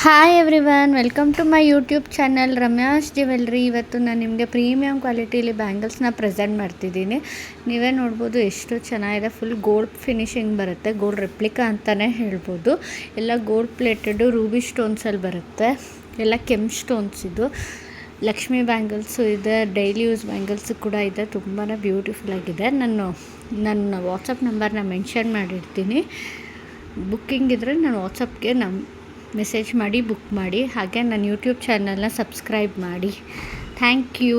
Hi everyone, welcome to my YouTube channel Ramya's jewellery. ಇವತ್ತು ನಾನು ನಿಮಗೆ ಪ್ರೀಮಿಯಂ ಕ್ವಾಲಿಟಿಲಿ ಬ್ಯಾಂಗಲ್ಸ್ನ ಪ್ರೆಸೆಂಟ್ ಮಾಡ್ತಿದ್ದೀನಿ. ನೀವೇ ನೋಡ್ಬೋದು ಎಷ್ಟು ಚೆನ್ನಾಗಿದೆ. ಫುಲ್ ಗೋಲ್ಡ್ ಫಿನಿಶಿಂಗ್ ಬರುತ್ತೆ, ಗೋಲ್ಡ್ ರೆಪ್ಲಿಕಾ ಅಂತಲೇ ಹೇಳ್ಬೋದು. ಎಲ್ಲ ಗೋಲ್ಡ್ ಪ್ಲೇಟೆಡು ರೂಬಿ ಸ್ಟೋನ್ಸಲ್ಲಿ ಬರುತ್ತೆ, ಎಲ್ಲ ಕೆಂಪು ಸ್ಟೋನ್ಸ್. ಇದು ಲಕ್ಷ್ಮಿ ಬ್ಯಾಂಗಲ್ಸು ಇದೆ, ಡೈಲಿ ಯೂಸ್ ಬ್ಯಾಂಗಲ್ಸು ಕೂಡ ಇದೆ. ತುಂಬಾ ಬ್ಯೂಟಿಫುಲ್ ಆಗಿದೆ. ನನ್ನ ವಾಟ್ಸಪ್ ನಂಬರ್ನ ಮೆನ್ಷನ್ ಮಾಡಿರ್ತೀನಿ. ಬುಕ್ಕಿಂಗ್ ಇದ್ದರೆ ನಾನು ವಾಟ್ಸಪ್ಗೆ ಮೆಸೇಜ್ ಮಾಡಿ ಬುಕ್ ಮಾಡಿ. ಹಾಗೆ ನನ್ನ ಯೂಟ್ಯೂಬ್ ಚಾನಲ್ನ ಸಬ್ಸ್ಕ್ರೈಬ್ ಮಾಡಿ. Thank you.